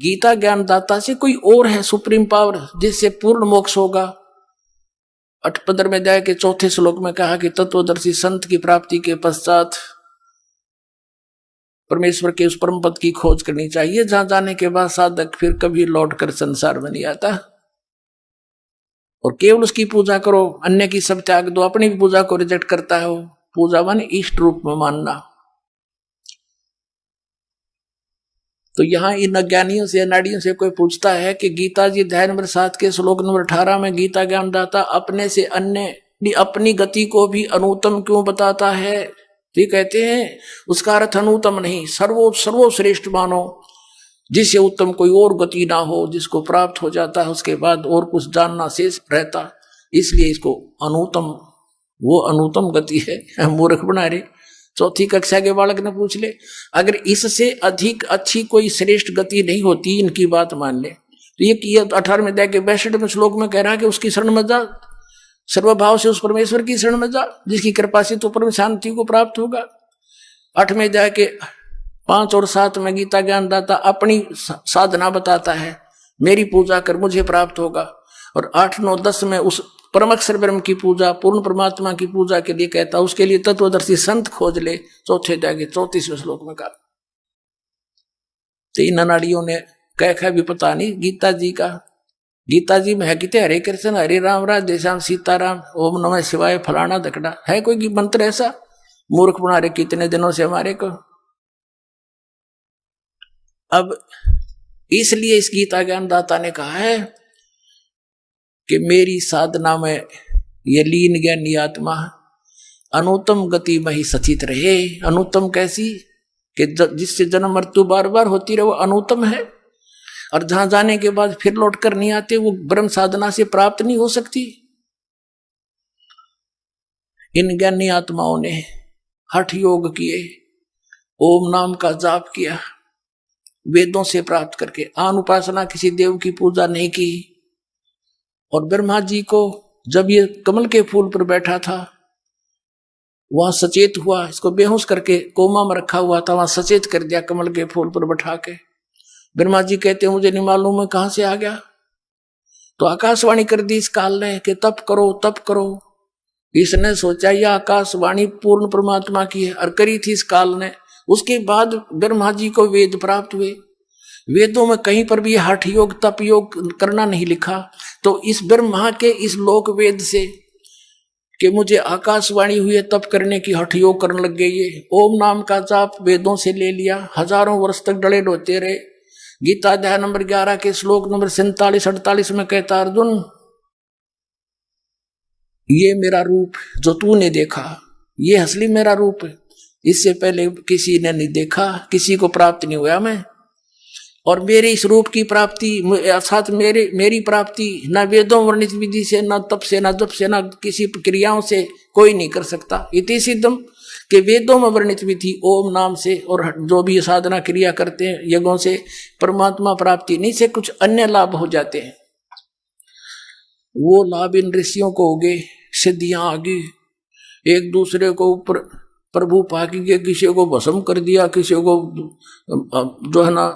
गीता ज्ञानदाता से कोई और है सुप्रीम पावर जिससे पूर्ण मोक्ष होगा। 15वें अध्याय के 4 श्लोक में कहा कि तत्वदर्शी संत की प्राप्ति के पश्चात परमेश्वर के उस परम पद की खोज करनी चाहिए, जहां जाने के बाद साधक फिर कभी लौट कर संसार में नहीं आता, और केवल उसकी पूजा करो, अन्य की सब त्याग दो। अपनी भी पूजा को रिजेक्ट करता है वो। पूजा मान इष्ट रूप में मानना। तो यहां इन अज्ञानियों से अनाड़ियों से कोई पूछता है कि गीता जी अध्याय नंबर 7 के श्लोक नंबर 18 में गीता ज्ञानदाता अपने से अन्य अपनी गति को भी अनुत्तम क्यों बताता है? तो कहते हैं उसका अर्थ अनुत्तम नहीं, सर्वश्रेष्ठ मानो, जिससे उत्तम कोई और गति ना हो, जिसको प्राप्त हो जाता है उसके बाद और कुछ जानना शेष रहता, इसलिए इसको अनुत्तम, वो अनुत्तम गति है। मूर्ख बना रहे। 4ठी कक्षा के बालक ने पूछ ले, अगर इससे अधिक अच्छी कोई श्रेष्ठ गति नहीं होती, इनकी बात मान ले, तो ये 18वें अध्याय के 62वें श्लोक में कह रहा है कि उसकी शरण में जा, सर्वभाव से उस परमेश्वर की शरण में जा, जिसकी कृपा से तो परम शांति को प्राप्त होगा। 8वें अध्याय के 5 और 7 में गीता ज्ञानदाता अपनी साधना बताता है, मेरी पूजा कर मुझे प्राप्त होगा। और 8, 9, 10 में उस परम अक्षर ब्रह्म की पूजा, पूर्ण परमात्मा की पूजा के लिए कहता, उसके लिए तत्वदर्शी संत खोज ले। 4थे अध्याय के 34वें श्लोक में कहा। तो इन अनाड़ियों ने कह भी पता नहीं गीता जी का। गीता जी में है कितने हरे कृष्ण हरे राम राधे श्याम सीताराम ओम नमः शिवाय फलाना धकड़ा, है कोई मंत्र ऐसा? मूर्ख बना रहे कितने दिनों से हमारे को। अब इसलिए इस गीता ज्ञानदाता ने कहा है कि मेरी साधना में ये लीन ज्ञानी आत्मा अनुत्तम गति में ही सचित रहे। अनुत्तम कैसी? कि जिससे जन्म मृत्यु बार बार होती रहे, वो अनुत्तम है। और जहां जाने के बाद फिर लौट कर नहीं आते, वो ब्रह्म साधना से प्राप्त नहीं हो सकती। इन ज्ञानी आत्माओं ने हठ योग किए, ओम नाम का जाप किया, वेदों से प्राप्त करके आन उपासना, किसी देव की पूजा नहीं की। और ब्रह्मा जी को जब ये कमल के फूल पर बैठा था, वहां सचेत हुआ, इसको बेहोश करके कोमा में रखा हुआ था, वहां सचेत कर दिया कमल के फूल पर बैठा के। ब्रह्मा जी कहते हैं मुझे नहीं मालूम है कहां से आ गया। तो आकाशवाणी कर दी इस काल ने कि तप करो तप करो। इसने सोचा यह आकाशवाणी पूर्ण परमात्मा की है, और करी थी इस काल ने। उसके बाद ब्रह्मा जी को वेद प्राप्त हुए। वेदों में कहीं पर भी हठ योग तप योग करना नहीं लिखा। तो इस ब्रह्मा के इस लोक वेद से कि मुझे आकाशवाणी हुई है तप करने की, हठ योग करने लग गई। ये ओम नाम का जाप वेदों से ले लिया, हजारों वर्ष तक डले डोते रहे। गीता अध्याय नंबर 11 के श्लोक नंबर 47-48 में कहता, अर्जुन ये मेरा रूप जो तूने देखा, ये असली मेरा रूप है। इससे पहले किसी ने नहीं देखा, किसी को प्राप्त नहीं हुआ मैं। और मेरे इस रूप की प्राप्ति अर्थात मेरी प्राप्ति न वेदों वर्णित विधि से, न तप से, न जप से, न किसी क्रियाओं से कोई नहीं कर सकता। इति सिद्धम कि वेदों में वर्णित विधि ओम नाम से और जो भी साधना क्रिया करते हैं यज्ञों से परमात्मा प्राप्ति नहीं से कुछ अन्य लाभ हो जाते हैं। वो लाभ इन ऋषियों को हो गए, सिद्धियां आ गई, एक दूसरे को ऊपर प्रभु पाकी के, किसी को भस्म कर दिया, किसी को जो है ना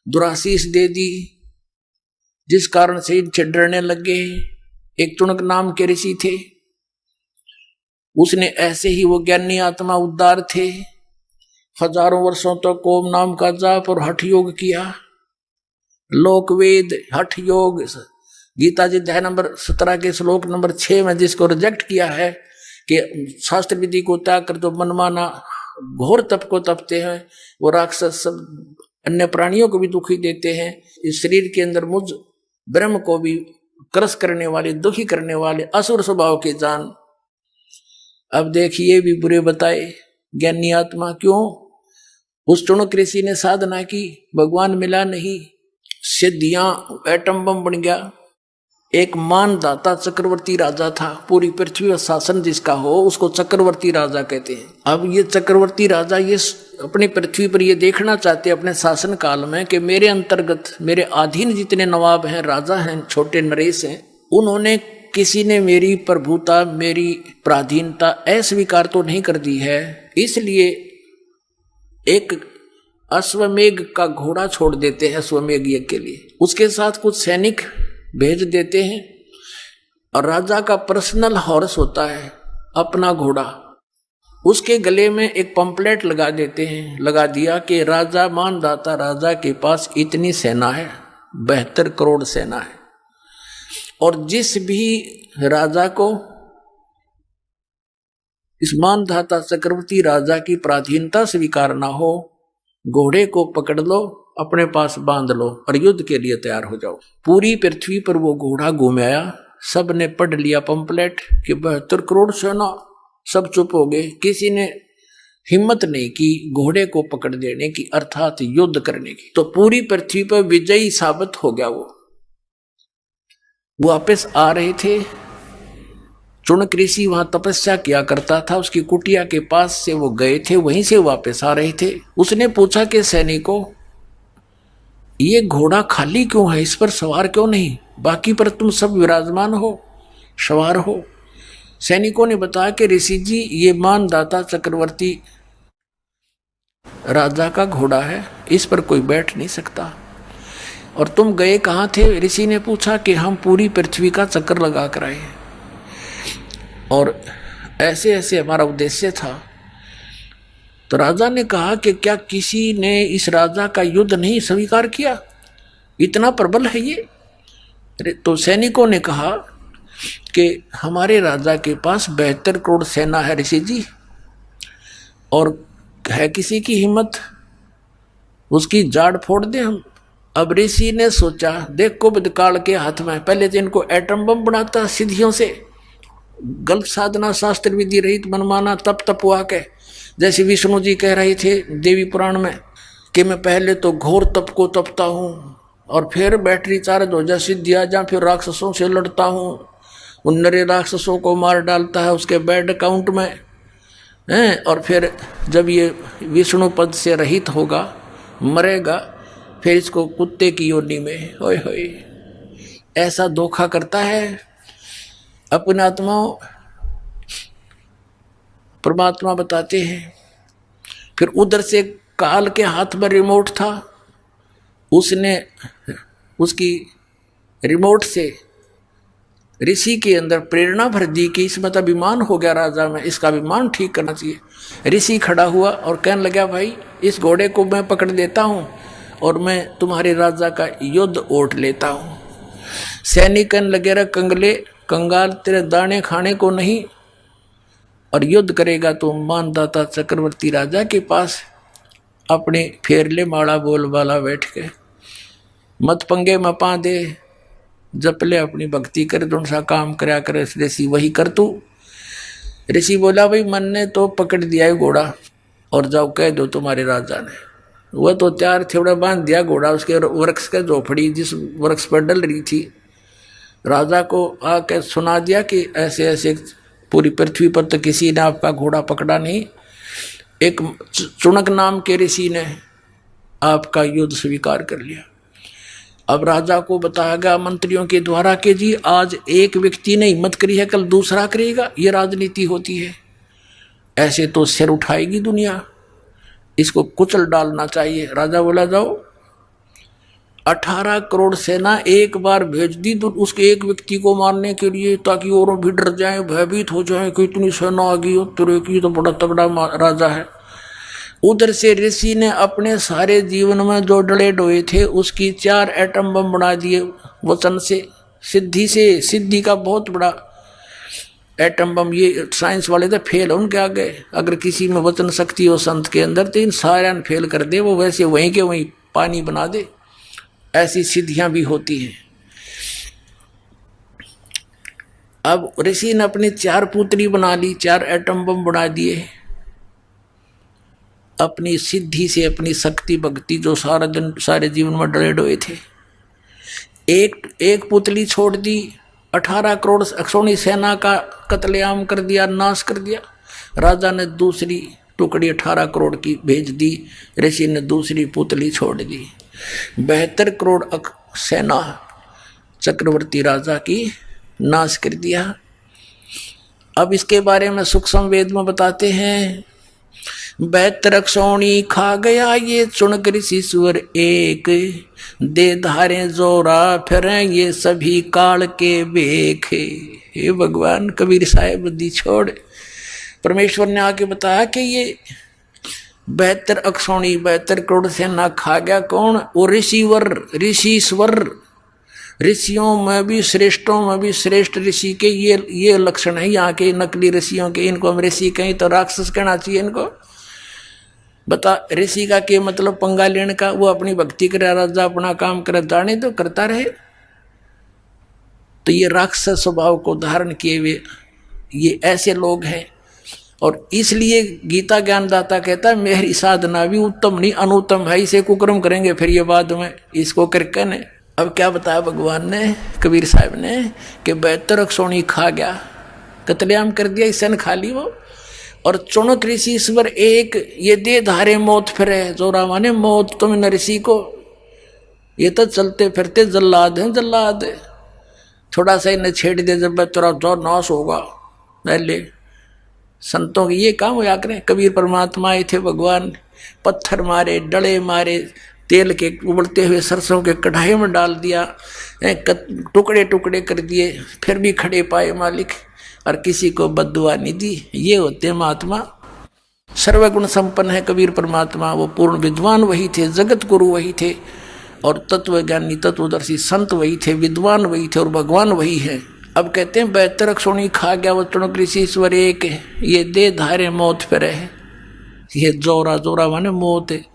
दुराशीष दे दी, जिस कारण से इनसे डरने लग गए। एक चुनक नाम के ऋषि थे, उसने ऐसे ही, वो ज्ञानी आत्मा उद्धार थे, हजारों वर्षों तक ओम नाम का जाप और हठ योग किया। लोक वेद हठ योग गीता जी अध्याय नंबर 17 के श्लोक नंबर 6 में जिसको रिजेक्ट किया है कि शास्त्र विधि को त्याग कर दो, मनमाना घोर तप को तपते हैं, वो राक्षस सब अन्य प्राणियों को भी दुखी देते हैं। इस शरीर के अंदर मुझ ब्रह्म को भी क्रस करने वाले, दुखी करने वाले असुर स्वभाव के जान। अब देखिए भी बुरे बताए ज्ञानी आत्मा क्यों? उस चुनक ऋषि ने साधना की, भगवान मिला नहीं, सिद्धियां एटम बम बन गया। एक मानदाता चक्रवर्ती राजा था, पूरी पृथ्वी का शासन जिसका हो उसको चक्रवर्ती राजा कहते हैं। अब ये चक्रवर्ती राजा ये अपनी पृथ्वी पर ये देखना चाहते अपने शासन काल में कि मेरे अंतर्गत मेरे अधीन जितने नवाब हैं, राजा हैं, छोटे नरेश हैं, उन्होंने किसी ने मेरी प्रभुता, मेरी पराधीनता अस्वीकार तो नहीं कर दी है। इसलिए एक अश्वमेघ का घोड़ा छोड़ देते हैं अश्वमेघ यज्ञ के लिए, उसके साथ कुछ सैनिक भेज देते हैं और राजा का पर्सनल हॉर्स होता है अपना घोड़ा, उसके गले में एक पंपलेट लगा देते हैं, लगा दिया कि राजा मानदाता राजा के पास इतनी सेना है, 72 करोड़ सेना है, और जिस भी राजा को इस मानधाता चक्रवर्ती राजा की पराधीनता स्वीकार ना हो, घोड़े को पकड़ लो, अपने पास बांध लो और युद्ध के लिए तैयार हो जाओ। पूरी पृथ्वी पर वो घोड़ा घूम आया, सब ने पढ़ लिया पंपलेट कि 72 करोड़ सेना, सब चुप हो गए, किसी ने हिम्मत नहीं की घोड़े को पकड़ देने की, अर्थात युद्ध करने की। तो पूरी पृथ्वी पर विजयी साबित हो गया। वो वापस आ रहे थे, चुनक ऋषि वहां तपस्या किया करता था, उसकी कुटिया के पास से वो गए थे, वहीं से वापस आ रहे थे। उसने पूछा कि सैनिकों, ये घोड़ा खाली क्यों है, इस पर सवार क्यों नहीं, बाकी पर तुम सब विराजमान हो, सवार हो। सैनिकों ने बताया कि ऋषि जी, ये मानदाता चक्रवर्ती राजा का घोड़ा है, इस पर कोई बैठ नहीं सकता। और तुम गए कहाँ थे? ऋषि ने पूछा कि हम पूरी पृथ्वी का चक्कर लगा कर आए और ऐसे ऐसे हमारा उद्देश्य था। तो राजा ने कहा कि क्या किसी ने इस राजा का युद्ध नहीं स्वीकार किया, इतना प्रबल है ये? तो सैनिकों ने कहा कि हमारे राजा के पास 72 करोड़ सेना है ऋषि जी, और है किसी की हिम्मत उसकी जाड़ फोड़ दे हम। अब ऋषि ने सोचा, देख कुबद काल के हाथ में, पहले तो इनको एटम बम बनाता सिद्धियों से, गलत साधना शास्त्र विधि रहित मनमाना तप तपवा के, जैसे विष्णु जी कह रहे थे देवी पुराण में कि मैं पहले तो घोर तप को तपता हूँ और फिर बैटरी चार्ज हो जा सिद्धि आ जा, फिर राक्षसों से लड़ता हूँ, उन नरे राक्षसों को मार डालता है उसके बैड अकाउंट में हैं, और फिर जब ये विष्णु पद से रहित होगा, मरेगा, फिर इसको कुत्ते की योनि में, होय होय, ऐसा धोखा करता है अपने आत्माओं। परमात्मा बताते हैं। फिर उधर से काल के हाथ में रिमोट था, उसने उसकी रिमोट से ऋषि के अंदर प्रेरणा भर दी कि इसमें तो अभिमान हो गया राजा में, इसका अभिमान ठीक करना चाहिए। ऋषि खड़ा हुआ और कहने लगा, भाई इस घोड़े को मैं पकड़ देता हूँ और मैं तुम्हारे राजा का युद्ध ओट लेता हूँ। सैनिक कहने लगे, रे कंगले कंगाल, तेरे दाने खाने को नहीं, और युद्ध करेगा तो मानदाता चक्रवर्ती राजा के पास अपने फेरले माड़ा बोल वाला बैठ के, मत पंगे में पा दे, जप ले अपनी भक्ति कर, जो सा काम करया करे ऋषि वही कर तू। ऋषि बोला, भाई मन ने तो पकड़ दिया है घोड़ा, और जाओ कह दो तुम्हारे राजा ने। वह तो त्यार थोड़ा बांध दिया घोड़ा उसके वृक्ष के झोपड़ी जिस वृक्ष पर डल रही थी, राजा को आके सुना दिया कि ऐसे ऐसे पूरी पृथ्वी पर तो किसी ने आपका घोड़ा पकड़ा नहीं, एक चुनक नाम के ऋषि ने आपका युद्ध स्वीकार कर लिया। अब राजा को बताया गया मंत्रियों के द्वारा कि जी आज एक व्यक्ति ने हिम्मत करी है, कल दूसरा करेगा, ये राजनीति होती है, ऐसे तो सिर उठाएगी दुनिया, इसको कुचल डालना चाहिए। राजा बोला, जाओ 18 करोड़ सेना एक बार भेज दी तो उसके एक व्यक्ति को मारने के लिए, ताकि और भी डर जाए, भयभीत हो जाए कि इतनी सेना आ गई हो, तेरे की तो बड़ा तगड़ा राजा है। उधर से ऋषि ने अपने सारे जीवन में जो डले डोए थे उसकी 4 एटम बम बना दिए वचन से, सिद्धि का बहुत बड़ा एटम बम। ये साइंस वाले तो फेल उनके आगे, अगर किसी में वचन शक्ति हो संत के अंदर तो इन सारे फेल कर दे, वो वैसे वहीं के वहीं पानी बना दे। ऐसी सिद्धियां भी होती हैं। अब ऋषि ने अपनी 4 पुत्री बना ली, 4 एटम बम बना दिए अपनी सिद्धि से, अपनी शक्ति भक्ति जो सारा दिन सारे जीवन में डरे डोए थे। एक पुतली छोड़ दी, 18 करोड़ अक्षोणी सेना का कत्लेआम कर दिया, नाश कर दिया। राजा ने दूसरी टुकड़ी 18 करोड़ की भेज दी, ऋषि ने दूसरी पुतली छोड़ दी। 72 करोड़ सेना चक्रवर्ती राजा की नाश कर दिया। अब इसके बारे में सूक्ष्म वेद में बताते हैं बैतरक सोनी खा गया ये चुनक ऋषि सुअर एक, दे धारे जोरा फिर ये सभी काल के बेखे। हे भगवान, कबीर साहेब बुद्धि छोड़। परमेश्वर ने आके बताया कि ये 72 अक्षौणी 72 करोड़ सेना खा गया कौन? वो ऋषिवर, ऋषिश्वर, ऋषियों में भी श्रेष्ठों में भी श्रेष्ठ ऋषि के ये लक्षण है यहाँ के नकली ऋषियों के। इनको हम ऋषि कहीं तो राक्षस कहना चाहिए इनको। बता, ऋषि का क्या मतलब? पंगा लेने का। वो अपनी भक्ति करे, राजा अपना काम करे, जाने तो करता रहे। तो ये राक्षस स्वभाव को धारण किए हुए ये ऐसे लोग हैं। और इसलिए गीता ज्ञानदाता कहता है मेरी साधना भी उत्तम नहीं अनुत्तम है, इसे कुकर्म करेंगे फिर ये बाद में इसको करके ने। अब क्या बताया भगवान ने, कबीर साहब ने, कि 72 अक्षौणी खा गया, कतलेआम कर दिया, इसे खा ली वो। और चुनक ऋषि ईश्वर एक, ये दे धारे मौत फिरे। जोरा माने मौत, तुम न ऋषि को, ये तो चलते फिरते जल्लाद हैं, जल्लाद। थोड़ा सा इन्हें छेड़ दे जब तेरा जो नाश होगा। पहले संतों के ये काम होया करें। कबीर परमात्मा आए थे, भगवान पत्थर मारे, डले मारे, तेल के उबलते हुए सरसों के कढ़ाई में डाल दिया, टुकड़े टुकड़े कर दिए, फिर भी खड़े पाए मालिक, और किसी को बद्दुआ नहीं दी। ये होते महात्मा। सर्वगुण संपन्न है कबीर परमात्मा। वो पूर्ण विद्वान वही थे, जगत गुरु वही थे, और तत्वज्ञानी तत्वदर्शी संत वही थे, विद्वान वही थे, और भगवान वही है। अब कहते हैं 72 अक्षौणी खा गया वो चुनक ऋषि ईश्वर एक, ये दे धारे मौत फिरे है। ये जोरा, जोरा माने मौत है।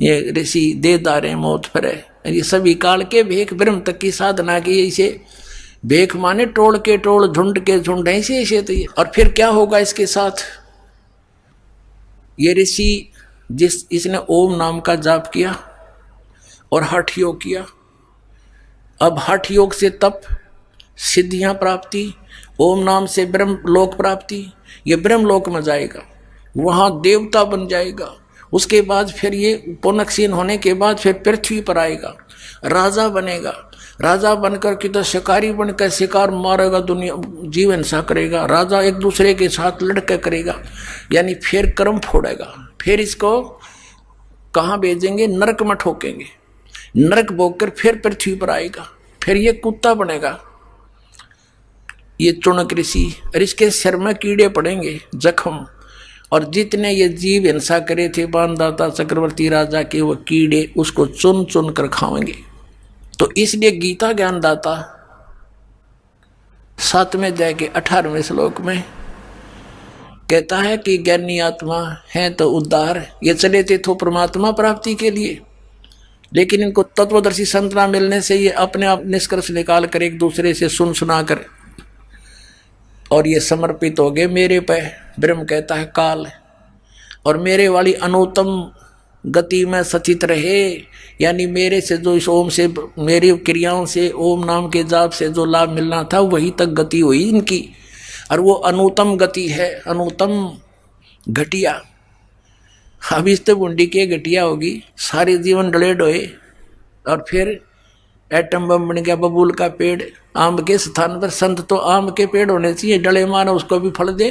ये ऋषि दे धारे मौत फिरे। ये सभी काल के भेख ब्रह्म तक की साधना की। इसे भेख माने टोल के टोल, झुंड के झुंड, ऐसे तो ये। और फिर क्या होगा इसके साथ? ये ऋषि इसने ओम नाम का जाप किया और हठ योग किया। अब हठ योग से तप, सिद्धियां प्राप्ति, ओम नाम से ब्रह्म लोक प्राप्ति। ये ब्रह्म लोक में जाएगा, वहां देवता बन जाएगा। उसके बाद फिर ये पुनक्षीण होने के बाद फिर पृथ्वी पर आएगा, राजा बनेगा। राजा बनकर किधर शिकारी बनकर शिकार मारेगा, दुनिया जीव हिंसा करेगा। राजा एक दूसरे के साथ लड़के करेगा, यानी फिर कर्म फोड़ेगा। फिर इसको कहाँ भेजेंगे? नरक में ठोकेंगे। नरक भोगकर फिर पृथ्वी पर आएगा, फिर ये कुत्ता बनेगा ये चुनक ऋषि। और इसके सिर में कीड़े पड़ेंगे, जख्म। और जितने ये जीव हिंसा करे थे बाणदाता चक्रवर्ती राजा के, वो कीड़े उसको चुन चुन कर खाएंगे। तो इसलिए गीता ज्ञानदाता 7वें अध्याय के 18वें श्लोक में कहता है कि ज्ञानी आत्मा है तो उद्धार। ये चले थे तो परमात्मा प्राप्ति के लिए, लेकिन इनको तत्वदर्शी संत ना मिलने से ये अपने आप निष्कर्ष निकाल कर एक दूसरे से सुन सुना कर और ये समर्पित हो गए मेरे पे। ब्रह्म कहता है काल, और मेरे वाली अनुत्तम गति में सचित रहे, यानी मेरे से जो इस ओम से, मेरी क्रियाओं से, ओम नाम के जाप से जो लाभ मिलना था वही तक गति हुई इनकी। और वो अनुत्तम गति है, अनुत्तम घटिया। अब इस तो बुंडी के घटिया होगी, सारे जीवन डले डोए, और फिर एटम बम बन गया बबूल का पेड़। आम के स्थान पर संत तो आम के पेड़ होने चाहिए, डले मानो उसको भी फल दे।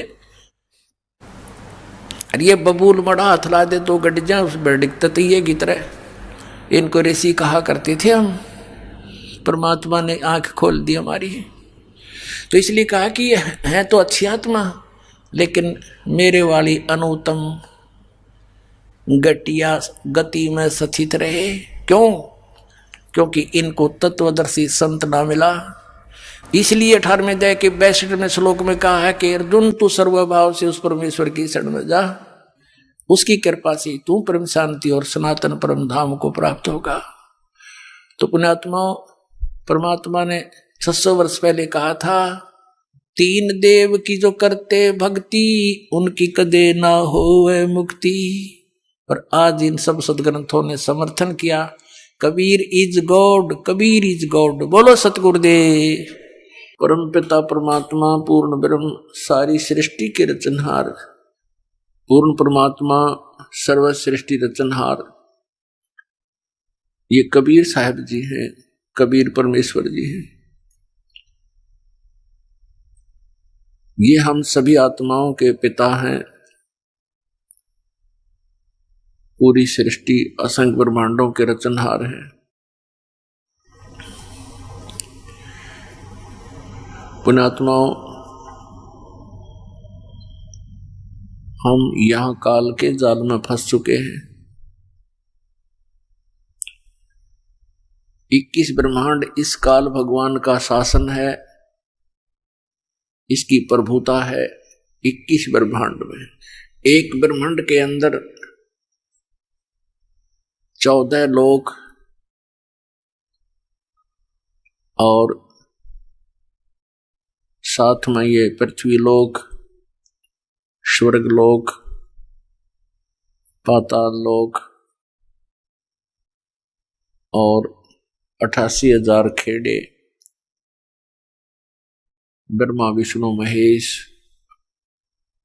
और ये बबूल मड़ा हाथ ला दे तो गट जाए उस बेडिक ततीये की तरह। इनको ऋषि कहा करते थे हम। परमात्मा ने आंख खोल दी हमारी। तो इसलिए कहा कि ये है तो अच्छी आत्मा, लेकिन मेरे वाली अनुत्तम घटिया गति में स्थित रहे। क्यों? क्योंकि इनको तत्वदर्शी संत ना मिला। इसलिए 18वें अध्याय के 62वें श्लोक में कहा है कि अर्जुन तू सर्वभाव से उस परमेश्वर की शरण में जा, उसकी कृपा से तू परम शांति और सनातन परम धाम को प्राप्त होगा। तो पुण्यात्मा, परमात्मा ने 600 वर्ष पहले कहा था, 3 देव की जो करते भक्ति उनकी कदे ना होवे मुक्ति। और आज इन सब सदग्रंथों ने समर्थन किया, Kabir is God, Kabir is God. बोलो सतगुरुदेव। परम पिता परमात्मा पूर्ण ब्रह्म सारी सृष्टि के रचनहार, पूर्ण परमात्मा सर्व सृष्टि रचनहार, ये कबीर साहब जी हैं, कबीर परमेश्वर जी हैं। ये हम सभी आत्माओं के पिता हैं। पूरी सृष्टि असंख्य ब्रह्मांडों के रचनहार है। पुण्यात्माओं, हम यहां काल के जाल में फंस चुके हैं। 21 ब्रह्मांड इस काल भगवान का शासन है, इसकी प्रभुता है। 21 ब्रह्मांड में एक ब्रह्मांड के अंदर 14 लोक और साथ में ये पृथ्वी लोक, स्वर्ग लोक, पाताल लोक और 88,000 खेड़े, ब्रह्मा विष्णु महेश,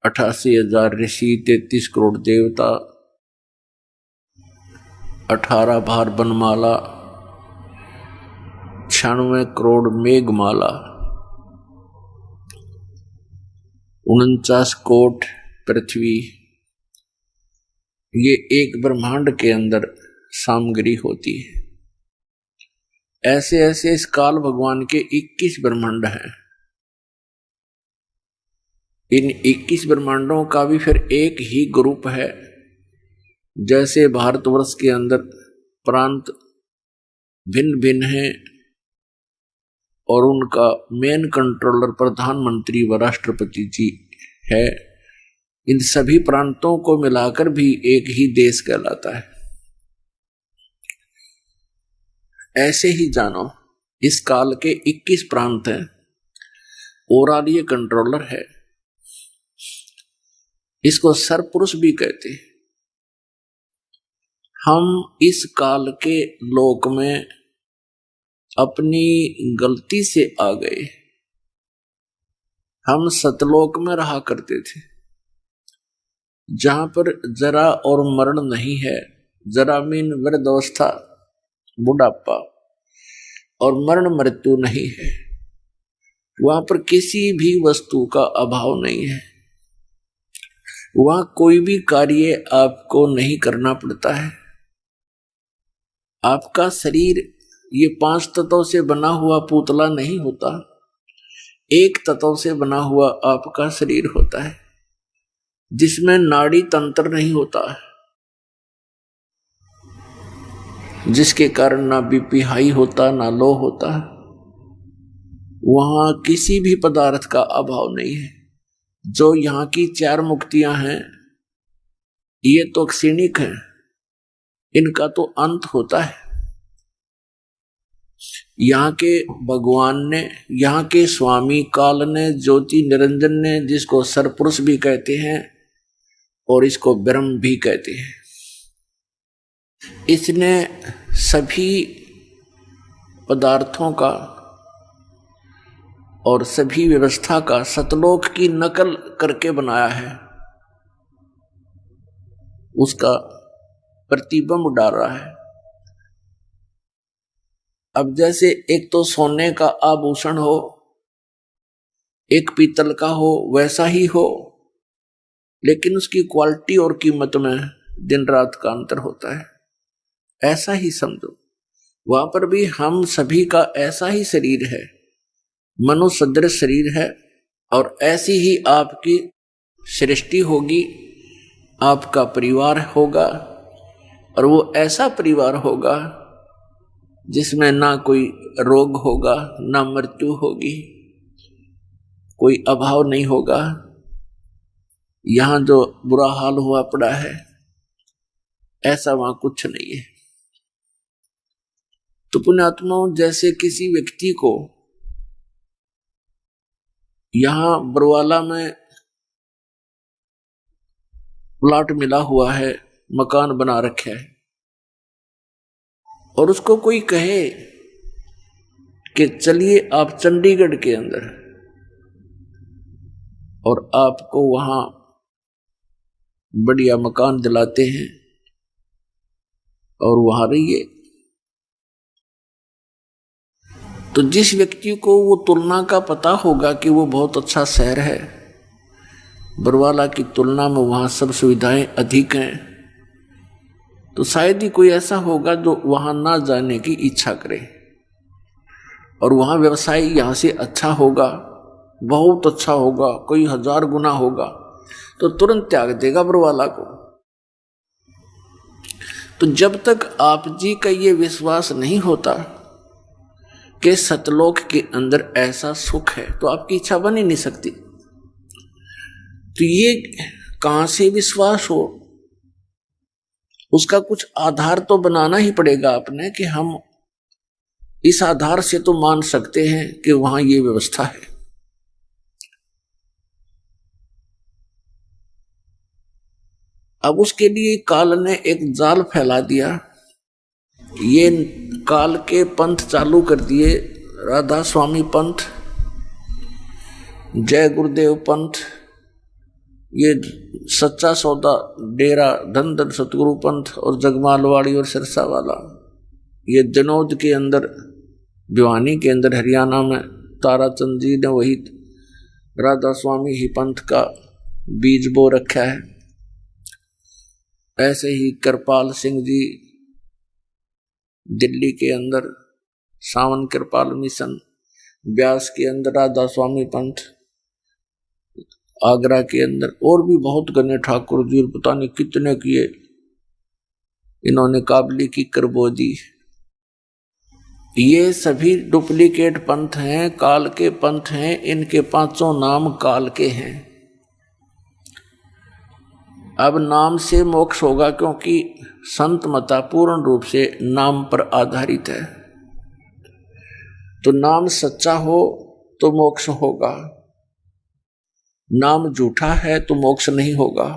88,000 ऋषि, 33 करोड़ देवता, 18 भार बनमाला, 96 करोड़ मेघमाला, 49 कोट पृथ्वी, ये एक ब्रह्मांड के अंदर सामग्री होती है। ऐसे ऐसे इस काल भगवान के 21 ब्रह्मांड हैं। इन 21 ब्रह्मांडों का भी फिर एक ही ग्रुप है। जैसे भारतवर्ष के अंदर प्रांत भिन्न भिन्न हैं और उनका मेन कंट्रोलर प्रधानमंत्री व राष्ट्रपति जी है, इन सभी प्रांतों को मिलाकर भी एक ही देश कहलाता है। ऐसे ही जानो, इस काल के 21 प्रांत हैं और ये कंट्रोलर है। इसको सरपुरुष भी कहते हैं। हम इस काल के लोक में अपनी गलती से आ गए। हम सतलोक में रहा करते थे, जहां पर जरा और मरण नहीं है। जरा मीन वृद्धावस्था, बुढ़ापा, और मरण मृत्यु नहीं है। वहां पर किसी भी वस्तु का अभाव नहीं है। वहां कोई भी कार्य आपको नहीं करना पड़ता है। आपका शरीर ये 5 तत्वों से बना हुआ पुतला नहीं होता, एक तत्व से बना हुआ आपका शरीर होता है, जिसमें नाड़ी तंत्र नहीं होता है, जिसके कारण ना बीपी हाई होता ना लो होता। वहां किसी भी पदार्थ का अभाव नहीं है। जो यहाँ की 4 मुक्तियां हैं, ये तो क्षणिक हैं, इनका तो अंत होता है। यहाँ के भगवान ने, यहाँ के स्वामी काल ने, ज्योति निरंजन ने, जिसको सरपुरुष भी कहते हैं और इसको ब्रह्म भी कहते हैं, इसने सभी पदार्थों का और सभी व्यवस्था का सतलोक की नकल करके बनाया है। उसका प्रतिबिंब डाल रहा है। अब जैसे एक तो सोने का आभूषण हो, एक पीतल का हो, वैसा ही हो, लेकिन उसकी क्वालिटी और कीमत में दिन रात का अंतर होता है। ऐसा ही समझो, वहां पर भी हम सभी का ऐसा ही शरीर है, मनुष्य सदृश शरीर है, और ऐसी ही आपकी सृष्टि होगी, आपका परिवार होगा, और वो ऐसा परिवार होगा जिसमें ना कोई रोग होगा, ना मृत्यु होगी, कोई अभाव नहीं होगा। यहां जो बुरा हाल हुआ पड़ा है, ऐसा वहां कुछ नहीं है। तो पुण्यात्माओं, जैसे किसी व्यक्ति को यहां बरवाला में प्लाट मिला हुआ है, मकान बना रखा है, और उसको कोई कहे कि चलिए आप चंडीगढ़ के अंदर, और आपको वहां बढ़िया मकान दिलाते हैं और वहां रहिए, तो जिस व्यक्ति को वो तुलना का पता होगा कि वो बहुत अच्छा शहर है, बरवाला की तुलना में वहां सब सुविधाएं अधिक हैं, तो शायद ही कोई ऐसा होगा जो वहां ना जाने की इच्छा करे, और वहां व्यवसाय यहां से अच्छा होगा, बहुत अच्छा होगा, कोई 1000 गुना होगा, तो तुरंत त्याग देगा बरवाला को। तो जब तक आप जी का ये विश्वास नहीं होता कि सतलोक के अंदर ऐसा सुख है, तो आपकी इच्छा बन ही नहीं सकती। तो ये कहां से विश्वास हो, उसका कुछ आधार तो बनाना ही पड़ेगा आपने, कि हम इस आधार से तो मान सकते हैं कि वहां ये व्यवस्था है। अब उसके लिए काल ने एक जाल फैला दिया, ये काल के पंथ चालू कर दिए, राधा स्वामी पंथ, जय गुरुदेव पंथ, ये सच्चा सौदा डेरा धन धन सतगुरु पंथ, और जगमालवाड़ी और सिरसा वाला, ये जनौद के अंदर भिवानी के अंदर हरियाणा में ताराचंद जी ने वही राधा स्वामी ही पंथ का बीज बो रखा है। ऐसे ही कृपाल सिंह जी दिल्ली के अंदर सावन कृपाल मिशन, ब्यास के अंदर राधा स्वामी पंथ, आगरा के अंदर और भी बहुत गणे ठाकुर जी, पता नहीं कितने किए इन्होंने काबली की करबो दी। ये सभी डुप्लीकेट पंथ हैं, काल के पंथ हैं, इनके पांचों नाम काल के हैं। अब नाम से मोक्ष होगा, क्योंकि संत मता पूर्ण रूप से नाम पर आधारित है। तो नाम सच्चा हो तो मोक्ष होगा, नाम झूठा है तो मोक्ष नहीं होगा।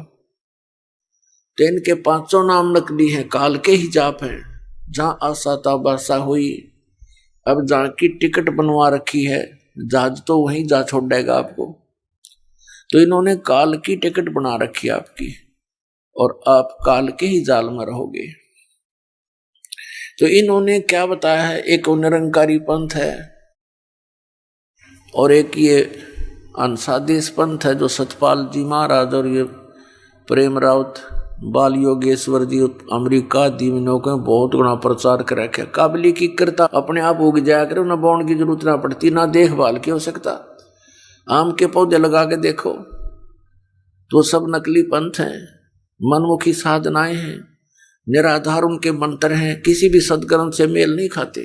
तो इनके पांचों नाम नकली हैं, काल के ही जाप हैं। जहां आशा ताबासा हुई, अब जहां की टिकट बनवा रखी है, जहाज तो वहीं जा छोड़ेगा आपको। तो इन्होंने काल की टिकट बना रखी है आपकी, और आप काल के ही जाल में रहोगे। तो इन्होंने क्या बताया है, एक निरंकारी पंथ है और एक ये अंसादेश पंथ है, जो सतपाल जी महाराज और ये प्रेम राउत, बाल योगेश्वर जी अमेरिका दीवनों के बहुत गुना प्रचार कर रखे। काबली की करता अपने आप उग जाया करे, ना बोने की जरूरत ना पड़ती, ना देखभाल की हो सकता। आम के पौधे लगा के देखो तो सब नकली पंथ हैं, मनमुखी साधनाएं हैं, निराधार उनके मंत्र हैं, किसी भी सदग्रंथ से मेल नहीं खाते,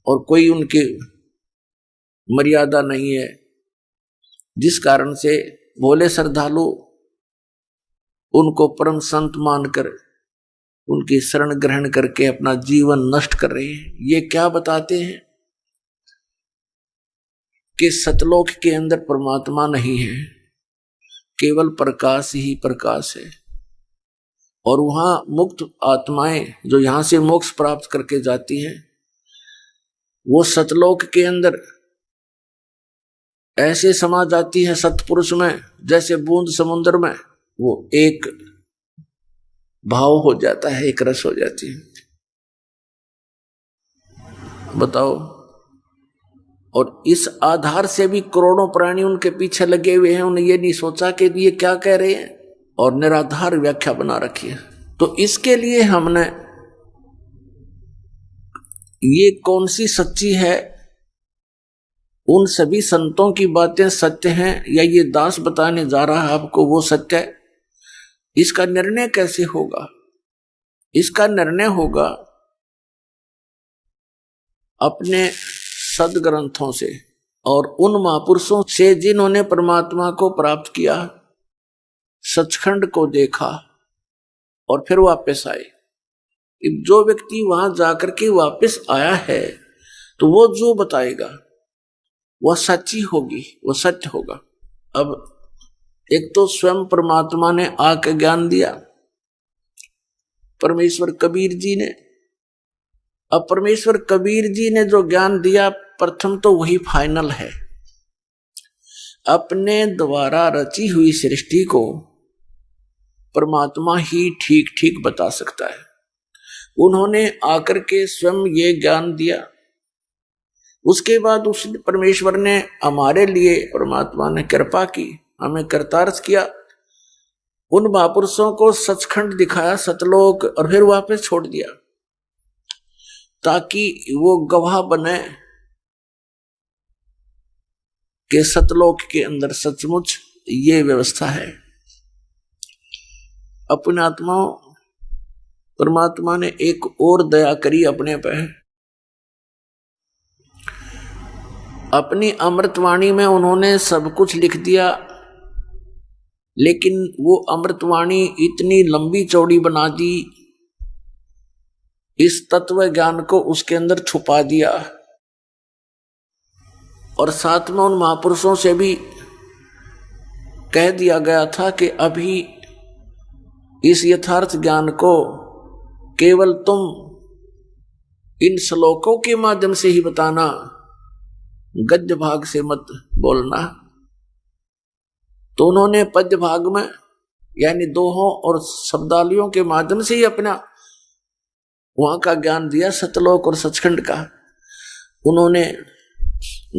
और कोई उनकी मर्यादा नहीं है, जिस कारण से भोले श्रद्धालु उनको परम संत मानकर उनकी शरण ग्रहण करके अपना जीवन नष्ट कर रहे हैं। ये क्या बताते हैं कि सतलोक के अंदर परमात्मा नहीं है, केवल प्रकाश ही प्रकाश है। और वहां मुक्त आत्माएं जो यहां से मोक्ष प्राप्त करके जाती हैं, वो सतलोक के अंदर ऐसे समा जाती है सतपुरुष में, जैसे बूंद समुद्र में, वो एक भाव हो जाता है, एक रस हो जाती है। बताओ। और इस आधार से भी करोड़ों प्राणी उनके पीछे लगे हुए हैं, उन्हें ये नहीं सोचा कि ये क्या कह रहे हैं, और निराधार व्याख्या बना रखी है। तो इसके लिए हमने ये कौन सी सच्ची है, उन सभी संतों की बातें सत्य हैं या ये दास बताने जा रहा है आपको वो सत्य है, इसका निर्णय कैसे होगा? इसका निर्णय होगा अपने सदग्रंथों से और उन महापुरुषों से जिन्होंने परमात्मा को प्राप्त किया, सचखंड को देखा और फिर वापस आए। जो व्यक्ति वहां जाकर के वापस आया है, तो वो जो बताएगा वह सच्ची होगी, वह सत्य होगा। अब एक तो स्वयं परमात्मा ने आके ज्ञान दिया, परमेश्वर कबीर जी ने। अब परमेश्वर कबीर जी ने जो ज्ञान दिया, प्रथम तो वही फाइनल है। अपने द्वारा रची हुई सृष्टि को परमात्मा ही ठीक ठीक बता सकता है। उन्होंने आकर के स्वयं ये ज्ञान दिया, उसके बाद उस परमेश्वर ने हमारे लिए, परमात्मा ने कृपा की, हमें कृतार्थ किया उन महापुरुषों को सचखंड दिखाया, सतलोक, और फिर वापस छोड़ दिया, ताकि वो गवाह बने कि सतलोक के अंदर सचमुच ये व्यवस्था है। अपने आत्माओं, परमात्मा ने एक और दया करी अपने पे। अपनी अमृतवाणी में उन्होंने सब कुछ लिख दिया, लेकिन वो अमृतवाणी इतनी लंबी चौड़ी बना दी, इस तत्व ज्ञान को उसके अंदर छुपा दिया। और साथ में उन महापुरुषों से भी कह दिया गया था कि अभी इस यथार्थ ज्ञान को केवल तुम इन श्लोकों के माध्यम से ही बताना, गद्य भाग से मत बोलना। तो उन्होंने पद्य भाग में यानी दोहों और शब्दावलियों के माध्यम से ही अपना वहां का ज्ञान दिया, सतलोक और सचखंड का। उन्होंने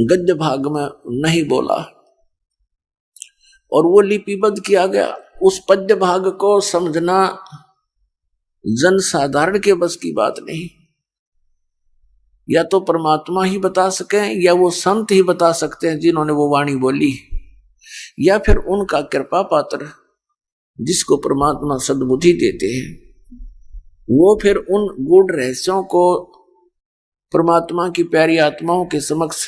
गद्य भाग में नहीं बोला और वो लिपिबद्ध किया गया। उस पद्य भाग को समझना जन साधारण के बस की बात नहीं। या तो परमात्मा ही बता सके, या वो संत ही बता सकते हैं जिन्होंने वो वाणी बोली, या फिर उनका कृपा पात्र जिसको परमात्मा सद्बुद्धि देते हैं, वो फिर उन गूढ़ रहस्यों को परमात्मा की प्यारी आत्माओं के समक्ष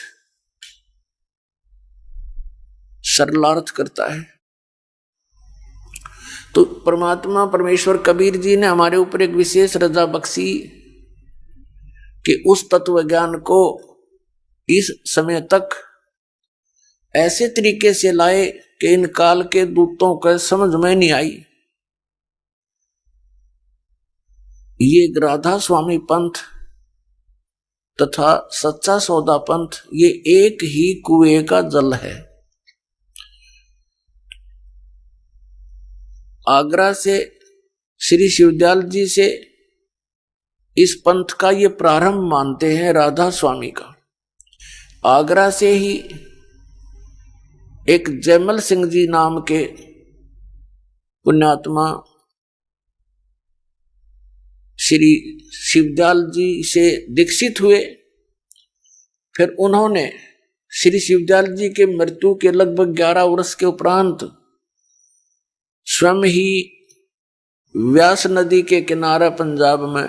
सरलार्थ करता है। तो परमात्मा परमेश्वर कबीर जी ने हमारे ऊपर एक विशेष रजा बख्शी कि उस तत्व ज्ञान को इस समय तक ऐसे तरीके से लाए कि इन काल के दूतों को समझ में नहीं आई। ये राधा स्वामी पंथ तथा सच्चा सौदा पंथ ये एक ही कुएं का जल है। आगरा से श्री शिवदयाल जी से इस पंथ का ये प्रारंभ मानते हैं राधा स्वामी का। आगरा से ही एक जयमल सिंह जी नाम के पुण्यात्मा श्री शिवदयाल जी से दीक्षित हुए। फिर उन्होंने श्री शिवदयाल जी के मृत्यु के लगभग 11 वर्ष के उपरांत स्वयं ही व्यास नदी के किनारे पंजाब में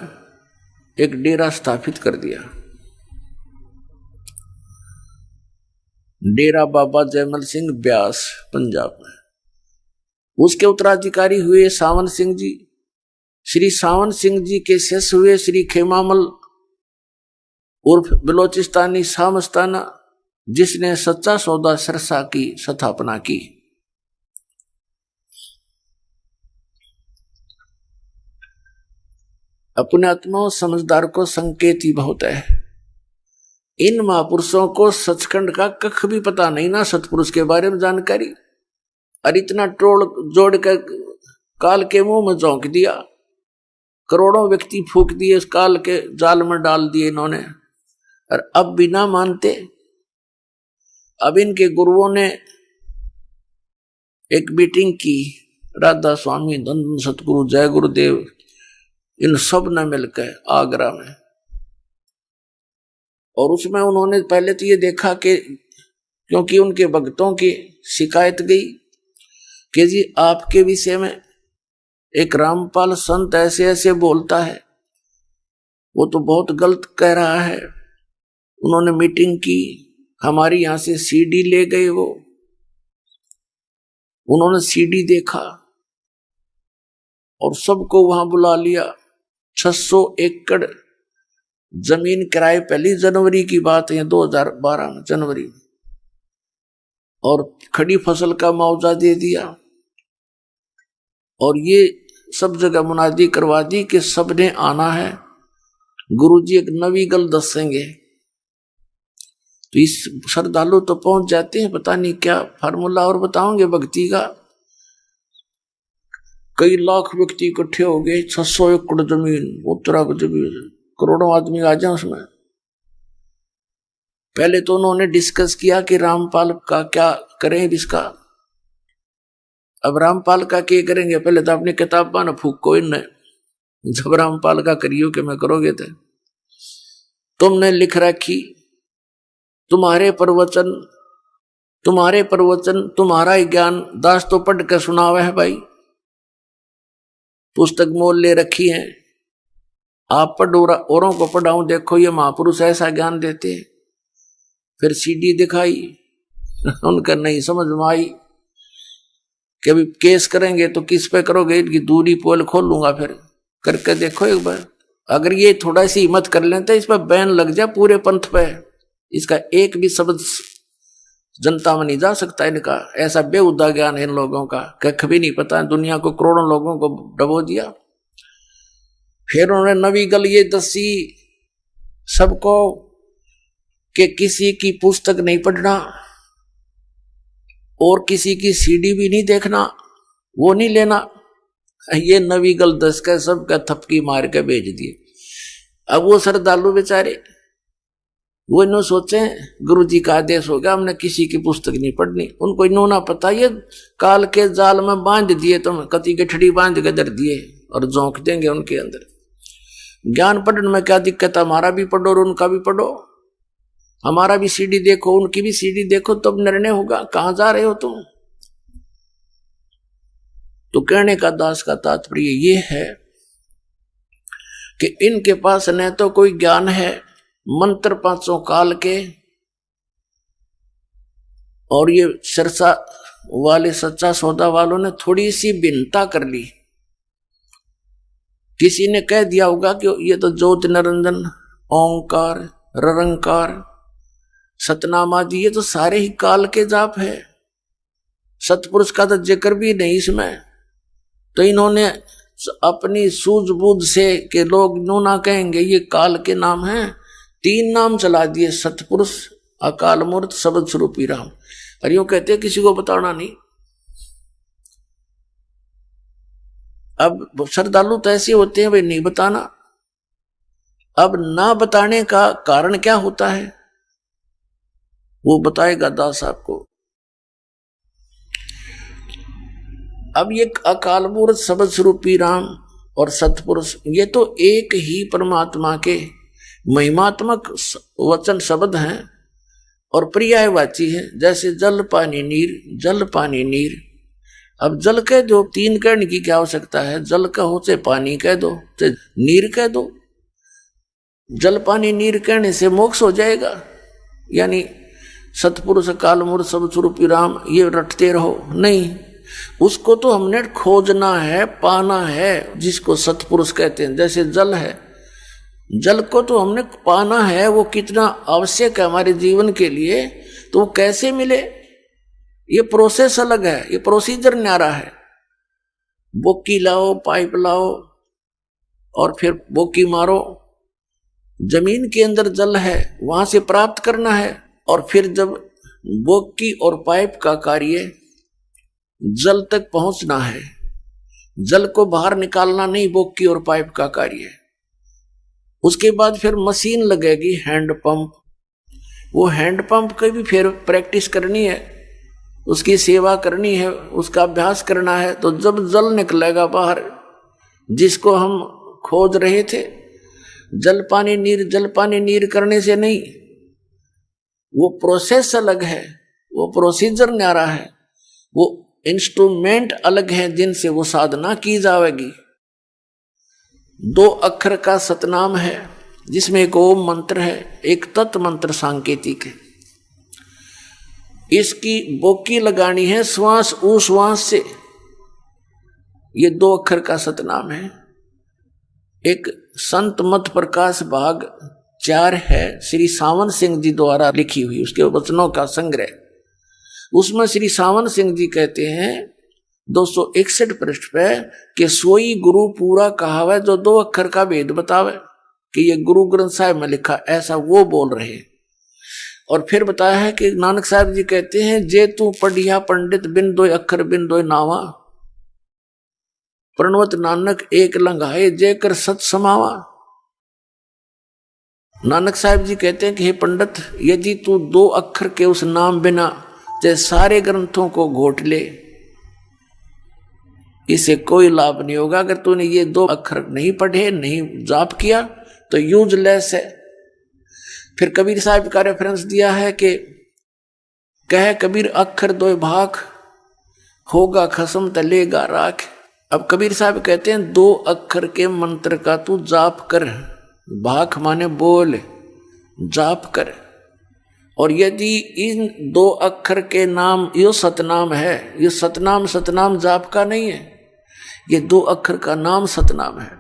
एक डेरा स्थापित कर दिया, डेरा बाबा जयमल सिंह व्यास पंजाब में। उसके उत्तराधिकारी हुए सावन सिंह जी। श्री सावन सिंह जी के शिष्य हुए श्री खेमामल उर्फ बलोचिस्तानी शाह मस्ताना, जिसने सच्चा सौदा सिरसा की स्थापना की। अपने आत्मा समझदार को संकेत ही बहुत है। इन महापुरुषों को सचखंड का कख भी पता नहीं ना, सतपुरुष के बारे में जानकारी, और इतना टोल जोड़ कर काल के मुंह में झोंक दिया। करोड़ों व्यक्ति फूंक दिए, उस काल के जाल में डाल दिए इन्होंने, और अब भी ना मानते। अब इनके गुरुओं ने एक मीटिंग की, राधा स्वामी, धन सतगुरु, जय गुरुदेव, इन सब ने मिलकर आगरा में। और उसमें उन्होंने पहले तो ये देखा कि क्योंकि उनके भक्तों की शिकायत गई कि जी आपके विषय में एक रामपाल संत ऐसे ऐसे बोलता है, वो तो बहुत गलत कह रहा है। उन्होंने मीटिंग की, हमारी यहां से सीडी ले गए। वो उन्होंने सीडी देखा और सबको वहां बुला लिया। 600 एकड़ जमीन किराए, पहली जनवरी की बात है 2012 में जनवरी में, और खड़ी फसल का मुआवजा दे दिया। और ये सब जगह मुनादी करवा दी कि सबने आना है, गुरुजी एक नवी गल दसेंगे। तो इस श्रद्धालु तो पहुंच जाते हैं, पता नहीं क्या फार्मूला और बताओगे भक्ति का। कई लाख व्यक्ति इकट्ठे हो गए, 600 एकड़ जमीन, उत्तराखंड जमीन, करोड़ों आदमी आ जाए उसमें। पहले तो उन्होंने डिस्कस किया कि रामपाल का क्या करें इसका। अब रामपाल का क्या करेंगे, पहले तो अपनी किताब पर न फूको इन, जब रामपाल का करियो के मैं करोगे थे। तुमने लिख रखी तुम्हारे प्रवचन तुम्हारा ही ज्ञान दास तो पढ़ कर सुनावे है भाई, पुस्तक मोल ले रखी है, आप पढ़ो औरों को पढ़ाऊं, देखो ये महापुरुष ऐसा ज्ञान देते। फिर सीडी दिखाई, उनका नहीं समझ में आई कि अभी केस करेंगे तो किस पे करोगे, इनकी दूरी पोल खोल लूंगा। फिर करके देखो एक बार, अगर ये थोड़ा सी हिम्मत कर लेते इस पर बैन लग जाए पूरे पंथ पे, इसका एक भी शब्द जनता में नहीं जा सकता इनका, ऐसा बेहुदा ज्ञान है इन लोगों का, कख भी नहीं पता, दुनिया को करोड़ों लोगों को डबो दिया। फिर उन्होंने नवी गल ये दसी सबको कि किसी की पुस्तक नहीं पढ़ना और किसी की सीडी भी नहीं देखना, वो नहीं लेना। ये नवी गल दस का सबका थपकी मार के भेज दिए। अब वो श्रद्धालु बेचारे वो इन्हों सोचे गुरु जी का आदेश हो गया, हमने किसी की पुस्तक नहीं पढ़नी। उनको इन्हों ना पता ये काल के जाल में बांध दिए, तुम कति गठड़ी बांध के दर दिए और झोंक देंगे उनके अंदर। ज्ञान पढ़ने में क्या दिक्कत, हमारा भी पढ़ो और उनका भी पढ़ो, हमारा भी सीडी देखो उनकी भी सीडी देखो, तब निर्णय होगा कहां जा रहे हो तुम। तो कहने का दास का तात्पर्य ये है कि इनके पास न तो कोई ज्ञान है मंत्र पांचों काल के, और ये सिरसा वाले सच्चा सौदा वालों ने थोड़ी सी भिन्नता कर ली। किसी ने कह दिया होगा कि ये तो ज्योति निरंजन ओंकार ररंकार सतनाम आदि ये तो सारे ही काल के जाप है, सतपुरुष का तो जिक्र भी नहीं इसमें। तो इन्होंने अपनी सूझबूझ से कि लोग नो ना कहेंगे ये काल के नाम हैं, 3 नाम चला दिए, सतपुरुष अकाल मूर्त शब्द स्वरूपी राम। और यूं कहते किसी को बताना नहीं। अब श्रद्धालु तो ऐसे होते हैं भाई नहीं बताना। अब ना बताने का कारण क्या होता है वो बताएगा दास आपको। अब ये अकाल मूर्त शब्द स्वरूपी राम और सतपुरुष ये तो एक ही परमात्मा के महिमात्मक वचन शब्द हैं और पर्यायवाची है, जैसे जल पानी नीर, जल पानी नीर। अब जल कह दो, 3 कहने की क्या आवश्यकता है, जल कहो चाहे पानी कह दो चाहे नीर कह दो। जल पानी नीर कहने से मोक्ष हो जाएगा, यानी सतपुरुष काल मूर्त शब्द स्वरूपी राम ये रटते रहो, नहीं। उसको तो हमने खोजना है, पाना है, जिसको सतपुरुष कहते हैं। जैसे जल है, जल को तो हमने पाना है, वो कितना आवश्यक है हमारे जीवन के लिए, तो वो कैसे मिले ये प्रोसेस अलग है, ये प्रोसीजर न्यारा है। बोकी लाओ, पाइप लाओ और फिर बोकी मारो, जमीन के अंदर जल है वहां से प्राप्त करना है, और फिर जब बोकी और पाइप का कार्य जल तक पहुंचना है, जल को बाहर निकालना नहीं बोकी और पाइप का कार्य है। उसके बाद फिर मशीन लगेगी हैंडपंप, वो हैंडपंप की भी फिर प्रैक्टिस करनी है, उसकी सेवा करनी है, उसका अभ्यास करना है। तो जब जल निकलेगा बाहर जिसको हम खोज रहे थे, जल पानी नीर करने से नहीं, वो प्रोसेस अलग है, वो प्रोसीजर न्यारा है, वो इंस्ट्रूमेंट अलग है जिनसे वो साधना की जाएगी। 2 अक्षर का सतनाम है जिसमें एक ओम मंत्र है, एक तत् मंत्र सांकेतिक है। इसकी बोकी लगानी है श्वास उश्वास से, ये 2 अक्षर का सतनाम है। एक संत मत प्रकाश भाग 4 है, श्री सावन सिंह जी द्वारा लिखी हुई, उसके वचनों का संग्रह। उसमें श्री सावन सिंह जी कहते हैं 261 पृष्ठ पे कि सोई गुरु पूरा कहावे जो 2 अक्षर का भेद बतावे, कि ये गुरु ग्रंथ साहिब में लिखा, ऐसा वो बोल रहे। और फिर बताया है कि नानक साहब जी कहते हैं जे तू पढ़िया पंडित बिन 2 अक्षर बिन 2 नावा, प्रणवत नानक एक लंघाए जे कर सत समावा। नानक साहब जी कहते हैं कि हे पंडित, यदि तू 2 अक्षर के उस नाम बिना चाहे सारे ग्रंथों को घोट ले इसे कोई लाभ नहीं होगा। अगर तूने ये 2 अक्षर नहीं पढ़े, नहीं जाप किया तो यूजलेस है। फिर कबीर साहब का रेफरेंस दिया है कि कह कबीर अक्षर 2 भाग, होगा खसम तलेगा राख। अब कबीर साहब कहते हैं 2 अक्षर के मंत्र का तू जाप कर, भाख माने बोल, जाप कर। और यदि इन 2 अक्षर के नाम, यो सतनाम है, ये सतनाम जाप का नहीं है, ये 2 अक्षर का नाम सतनाम है।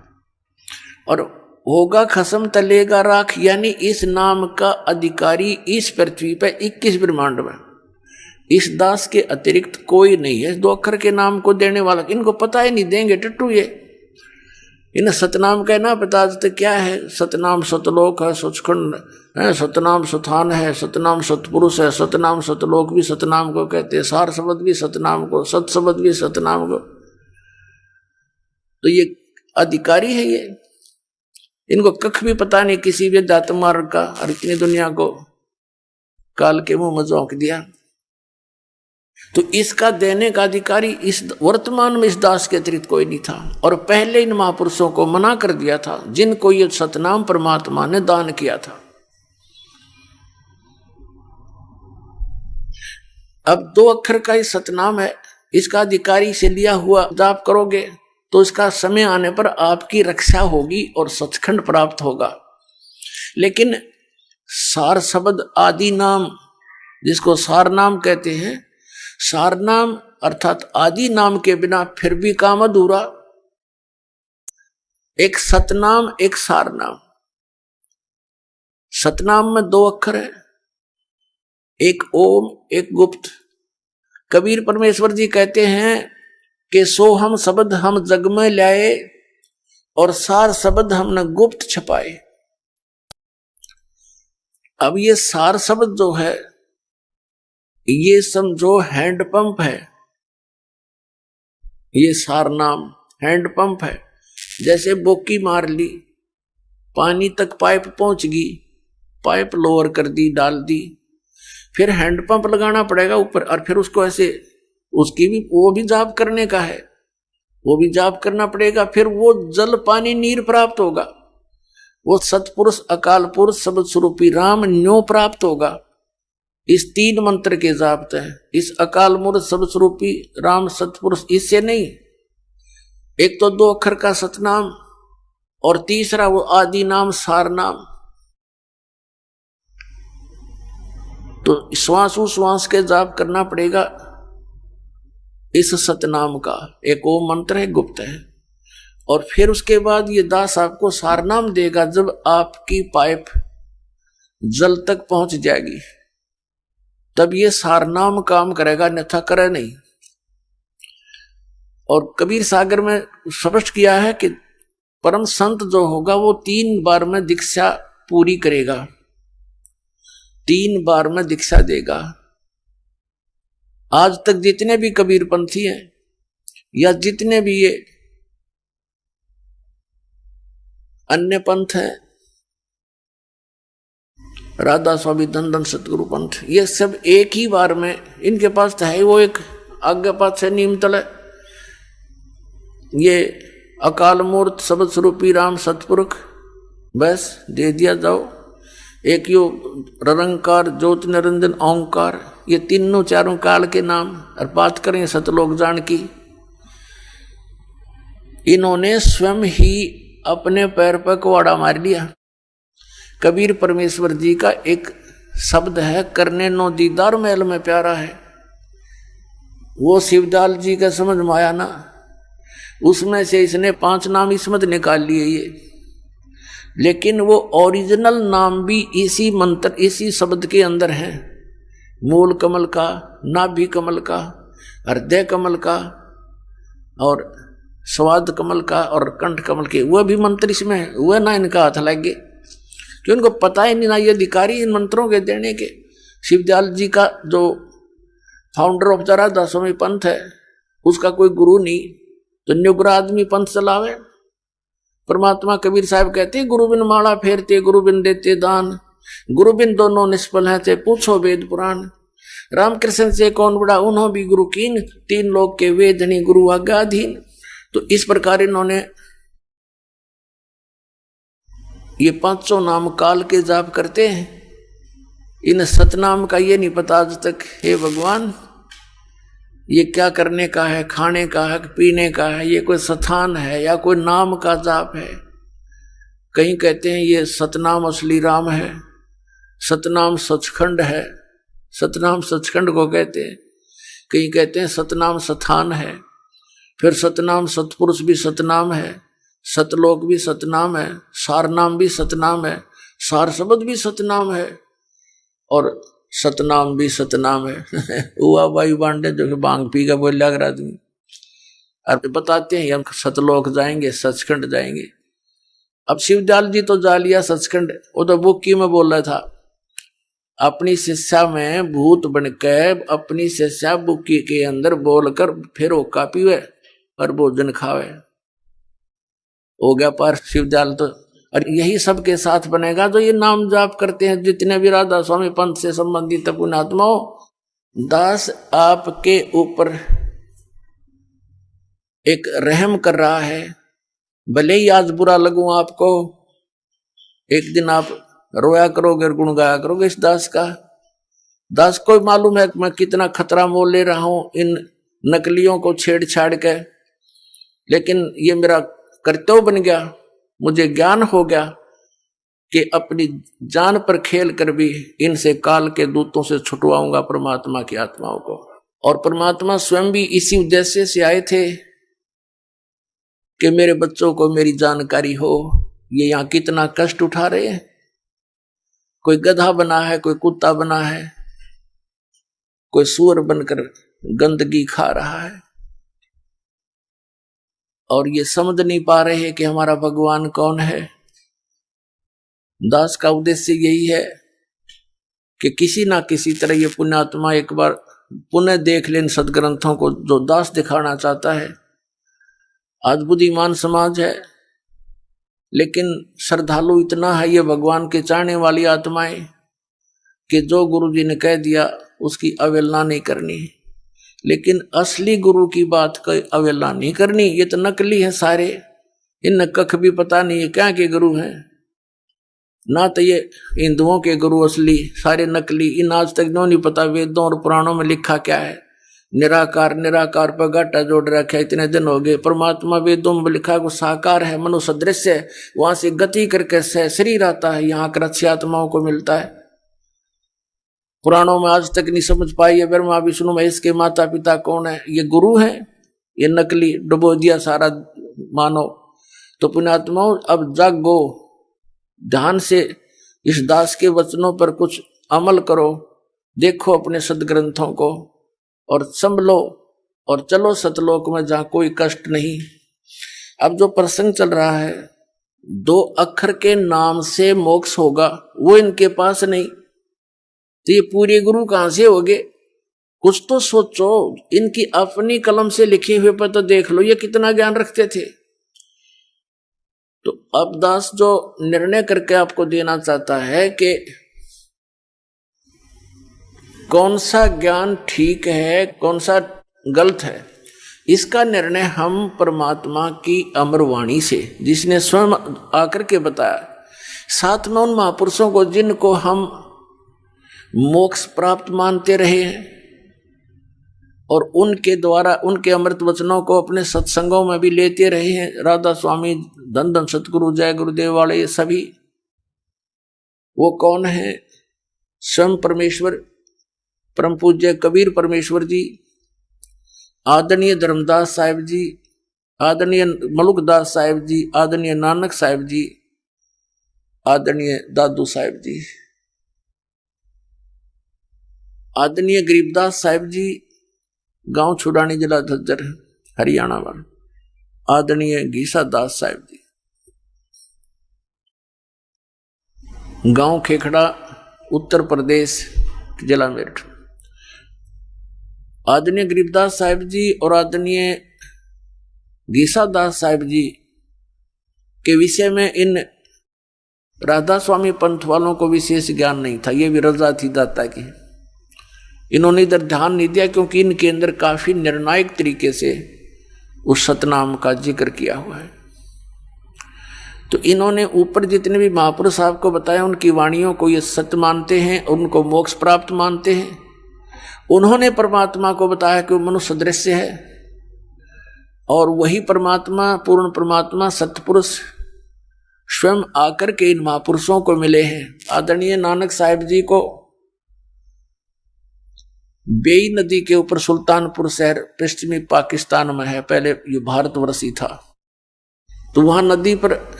और होगा खसम तलेगा राख, यानी इस नाम का अधिकारी इस पृथ्वी पर 21 ब्रह्मांड में इस दास के अतिरिक्त कोई नहीं है 2 अक्षर के नाम को देने वाला। इनको पता ही नहीं, देंगे टट्टू ये। इन्हें सतनाम कहना पता तो क्या है? सतनाम सतलोक है, सचखंड है, सतनाम सथान है, सतनाम सतपुरुष है, सतनाम सतलोक भी सतनाम को कहते हैं, सार शब्द भी सतनाम को, सत शब्द भी सतनाम को। तो ये अधिकारी है ये। इनको कख भी पता नहीं किसी भी अध्यात्म मार्ग का, और इतनी दुनिया को काल के मुंह में झोंक दिया। तो इसका देने का अधिकारी इस वर्तमान में इस दास के अतिरिक्त कोई नहीं था। और पहले इन महापुरुषों को मना कर दिया था जिनको ये सतनाम परमात्मा ने दान किया था। अब 2 अक्षर का ही सतनाम है, इसका अधिकारी से लिया हुआ जाप करोगे तो इसका समय आने पर आपकी रक्षा होगी और सचखंड प्राप्त होगा। लेकिन सार शब्द आदि नाम, जिसको सार नाम कहते हैं, सार नाम अर्थात आदि नाम के बिना फिर भी काम अधूरा। एक सतनाम, एक सार नाम। सतनाम में 2 अक्षर है, एक ओम, एक गुप्त। कबीर परमेश्वर जी कहते हैं कि सो हम शब्द हम जग में लाए, और सार शब्द हमने गुप्त छपाए। अब ये सार शब्द जो है, ये समझो हैंडपंप है। ये सार नाम हैंडपंप है। जैसे बोकी मार ली, पानी तक पाइप पहुंच गई, पाइप लोअर कर दी, डाल दी, फिर हैंडपंप लगाना पड़ेगा ऊपर, और फिर उसको ऐसे, उसकी भी वो भी जाप करने का है, वो भी जाप करना पड़ेगा। फिर वो जल पानी नीर प्राप्त होगा, वो सतपुरुष अकाल पुरुष शब्द स्वरूपी राम न्यो प्राप्त होगा। इस 3 मंत्र के जाप है, इस अकाल मूर्त शब्द स्वरूपी राम सतपुरुष, इससे नहीं। एक तो 2 अक्षर का सतनाम, और तीसरा वो आदि नाम सार नाम। तो श्वास के जाप करना पड़ेगा इस सतनाम का। एक वो मंत्र है, गुप्त है। और फिर उसके बाद ये दास आपको सार नाम देगा जब आपकी पाइप जल तक पहुंच जाएगी, तब ये सार नाम काम करेगा, अन्यथा करे नहीं। और कबीर सागर में स्पष्ट किया है कि परम संत जो होगा वो 3 बार में दीक्षा पूरी करेगा, 3 बार में दीक्षा देगा। आज तक जितने भी कबीर पंथी हैं, या जितने भी ये अन्य पंथ हैं, राधा स्वामी धन सतगुरु पंथ, ये सब एक ही बार में, इनके पास तो है वो एक आज्ञा पाठ है, नीम तले, ये अकाल मूर्त शब्द स्वरूपी राम सतपुरुष, बस दे दिया जाओ। एक यो निरंकार ज्योति निरंजन ओंकार, ये तीनों 4 काल के नाम, और बात करें सतलोक जान की, इन्होंने स्वयं ही अपने पैर पर कुआड़ा मार लिया। कबीर परमेश्वर जी का एक शब्द है, करने नो दीदार महल में प्यारा है, वो शिवदाल जी का समझ में आया ना, उसमें से इसने 5 नाम इसमत निकाल लिए ये। लेकिन वो ओरिजिनल नाम भी इसी मंत्र, इसी शब्द के अंदर है। मूल कमल का, नाभि कमल का, हृदय कमल का, और स्वाद कमल का, और कंठ कमल के, वह भी मंत्र इसमें है। वह ना इनका हाथ लगे, क्यों इनको पता ही नहीं, ना ये अधिकारी इन मंत्रों के देने के। शिवदयाल जी का जो फाउंडर ऑफ द राधा स्वामी पंथ है, उसका कोई गुरु नहीं, तो निगुरा आदमी पंथ चलावे। परमात्मा कबीर साहब कहते हैं, गुरु बिन माला फेरते, गुरु बिन देते दान, गुरु बिन दोनों निष्फल हैं, ते पूछो वेद पुराण। रामकृष्ण से कौन बड़ा, उन्हों भी गुरु कीन, 3 लोग के वेद नहीं गुरु आज्ञाधीन। तो इस प्रकार इन्होंने ये 500 नाम काल के जाप करते हैं। इन सतनाम का ये नहीं पता आज तक, हे भगवान ये क्या करने का है, खाने का है, पीने का है, ये कोई स्थान है या कोई नाम का जाप है। कहीं कहते हैं ये सतनाम असली राम है, सतनाम सचखंड है, सतनाम सचखंड को कहते हैं। कहीं कहते हैं सतनाम स्थान है, फिर सतनाम सतपुरुष भी सतनाम है, सतलोक भी सतनाम है, सारनाम भी सतनाम है, सार शब्द भी सतनाम है और सतनाम भी सतनाम है। हुआ भाई बांडे जो कि बांग पी का बोल लग रहा आदमी, और बताते हैं हम सतलोक जाएंगे, सचखंड जाएंगे। अब शिवदयाल जी तो जा लिया सचखंड, वो तो बुक्की में बोल रहा था, अपनी शिष्या में भूत बनकर अपनी शिष्या बुक्की के अंदर बोलकर फिर वो कापी हुए और भोजन खावे, हो गया पार शिवदयाल तो। और यही सबके साथ बनेगा जो ये नाम जाप करते हैं, जितने भी राधा स्वामी पंथ से संबंधित पुण्यात्माओं। दास आपके ऊपर एक रहम कर रहा है, भले ही आज बुरा लगूं आपको, एक दिन आप रोया करोगे और गुण गाया करोगे इस दास का। दास को मालूम है कि मैं कितना खतरा मोल ले रहा हूं इन नकलियों को छेड़छाड़ के, लेकिन ये मेरा कर्तव्य बन गया, मुझे ज्ञान हो गया कि अपनी जान पर खेल कर भी इनसे काल के दूतों से छुटवाऊंगा परमात्मा की आत्माओं को। और परमात्मा स्वयं भी इसी उद्देश्य से आए थे कि मेरे बच्चों को मेरी जानकारी हो। ये यहाँ कितना कष्ट उठा रहे हैं, कोई गधा बना है, कोई कुत्ता बना है, कोई सूअर बनकर गंदगी खा रहा है, और ये समझ नहीं पा रहे कि हमारा भगवान कौन है। दास का उद्देश्य यही है कि किसी ना किसी तरह ये पुण्यात्मा एक बार पुनः देख लें सदग्रंथों को जो दास दिखाना चाहता है। आज बुद्धिमान समाज है, लेकिन श्रद्धालु इतना है ये भगवान के चाहने वाली आत्माएं कि जो गुरु जी ने कह दिया उसकी अवहेलना नहीं करनी, लेकिन असली गुरु की बात की अवहेलना नहीं करनी। ये तो नकली है सारे, इन कख भी पता नहीं है क्या के गुरु हैं, ना तो ये हिंदुओं के गुरु असली, सारे नकली। इन आज तक नहीं पता वेदों और पुराणों में लिखा क्या है। निराकार निराकार पर घाटा जोड़ रखा है, इतने दिन हो गए। परमात्मा वेदों में लिखा वो साकार है, मनुष्य सदृश है, वहां से गति करके शरीर आता है, यहाँ कर अच्छी आत्माओं को मिलता है। पुराणों में आज तक नहीं समझ पाई है ब्रह्मा विष्णु महेश के माता पिता कौन है, ये गुरु है, ये नकली डुबो दिया सारा मानो। तो पुण्यात्माओं अब जागो, ध्यान से इस दास के वचनों पर कुछ अमल करो, देखो अपने सदग्रंथों को और संभलो और चलो सतलोक में जहां कोई कष्ट नहीं। अब जो प्रसंग चल रहा है 2 अक्षर के नाम से मोक्ष होगा, वो इनके पास नहीं, तो ये पूरे गुरु कहां से होगे? कुछ तो सोचो, इनकी अपनी कलम से लिखे हुए पर तो देख लो ये कितना ज्ञान रखते थे। तो अब दास जो निर्णय करके आपको देना चाहता है कि कौन सा ज्ञान ठीक है कौन सा गलत है, इसका निर्णय हम परमात्मा की अमरवाणी से, जिसने स्वयं आकर के बताया, साथ में उन महापुरुषों को जिनको हम मोक्ष प्राप्त मानते रहे हैं और उनके द्वारा उनके अमृत वचनों को अपने सत्संगों में भी लेते रहे हैं। राधा स्वामी, धन धन सतगुरु, जय गुरुदेव वाले, ये सभी वो कौन है? स्वयं परमेश्वर, परम पूज्य कबीर परमेश्वर जी, आदरणीय धर्मदास साहिब जी, आदरणीय मलुकदास साहिब जी, आदरणीय नानक साहिब जी, आदरणीय दादू साहिब जी, आदरणीय गरीबदास साहिब जी, गांव छुड़ानी, जिला झज्जर, हरियाणा वाला, आदरणीय गीसा दास साहिब जी, गांव खेखड़ा, उत्तर प्रदेश, जिला मेरठ, आदरणीय गरीबदास साहिब जी और आदरणीय गीसा दास साहिब जी के विषय में इन राधा स्वामी पंथ वालों को विशेष ज्ञान नहीं था, ये भी रजा थी दाता की। इन्होंने इधर ध्यान नहीं दिया क्योंकि इनके अंदर काफी निर्णायक तरीके से उस सतनाम का जिक्र किया हुआ है। तो इन्होंने ऊपर जितने भी महापुरुष आपको बताया उनकी वाणियों को ये सत्य मानते हैं, उनको मोक्ष प्राप्त मानते हैं। उन्होंने परमात्मा को बताया कि वो मनुष्य दृश्य है और वही परमात्मा, पूर्ण परमात्मा सतपुरुष स्वयं आकर के इन महापुरुषों को मिले हैं। आदरणीय नानक साहिब जी को बेई नदी के ऊपर सुल्तानपुर शहर पश्चिमी पाकिस्तान में है, पहले ये भारतवर्ष ही था, तो वहां नदी पर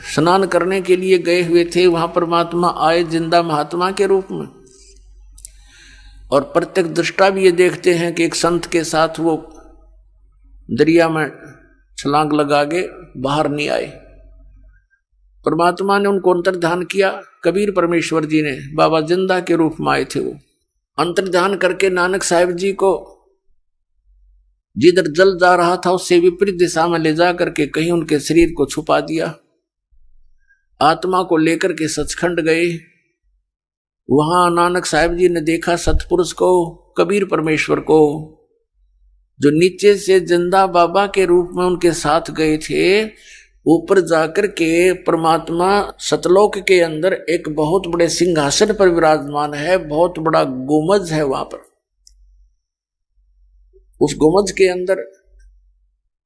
स्नान करने के लिए गए हुए थे। वहां परमात्मा आए जिंदा महात्मा के रूप में, और प्रत्यक्ष दृष्टा भी ये देखते हैं कि एक संत के साथ वो दरिया में छलांग लगा के बाहर नहीं आए। परमात्मा ने उनको अंतर्ध्यान किया। कबीर परमेश्वर जी ने बाबा जिंदा के रूप में आए थे, वो अंतर्ध्यान करके नानक साहिब जी को जिधर जल जा रहा था उससे विपरीत दिशा में ले जा करके कहीं उनके शरीर को छुपा दिया। आत्मा को लेकर के सचखंड गए। वहां नानक साहिब जी ने देखा सतपुरुष को, कबीर परमेश्वर को, जो नीचे से जिंदा बाबा के रूप में उनके साथ गए थे। ऊपर जाकर के परमात्मा सतलोक के अंदर एक बहुत बड़े सिंहासन पर विराजमान है, बहुत बड़ा गुमज है वहां पर। उस गुमज के अंदर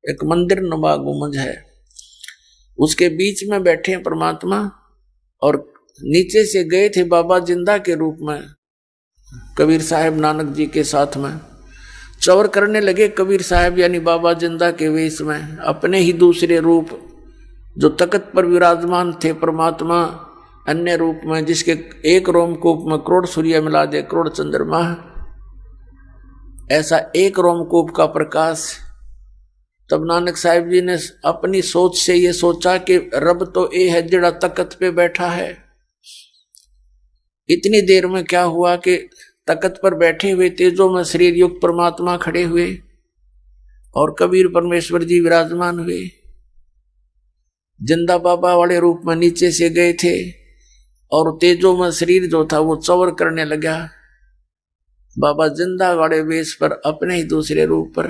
एक मंदिर नुमा गुमज है, उसके बीच में बैठे हैं परमात्मा, और नीचे से गए थे बाबा जिंदा के रूप में कबीर साहब नानक जी के साथ में। चौर करने लगे कबीर साहब यानी बाबा जिंदा के वेश में, अपने ही दूसरे रूप जो तख्त पर विराजमान थे परमात्मा अन्य रूप में, जिसके एक रोमकूप में करोड़ सूर्य मिला दे करोड़ चंद्रमा, ऐसा एक रोमकूप का प्रकाश। तब नानक साहिब जी ने अपनी सोच से ये सोचा कि रब तो ये है जिड़ा तख्त पे बैठा है। इतनी देर में क्या हुआ कि तख्त पर बैठे हुए तेजो में शरीर युक्त परमात्मा खड़े हुए और कबीर परमेश्वर जी विराजमान हुए। जिंदा बाबा वाले रूप में नीचे से गए थे और तेजो में शरीर जो था वो चौर करने लगा। बाबा जिंदा वाले वेश पर अपने ही दूसरे रूप पर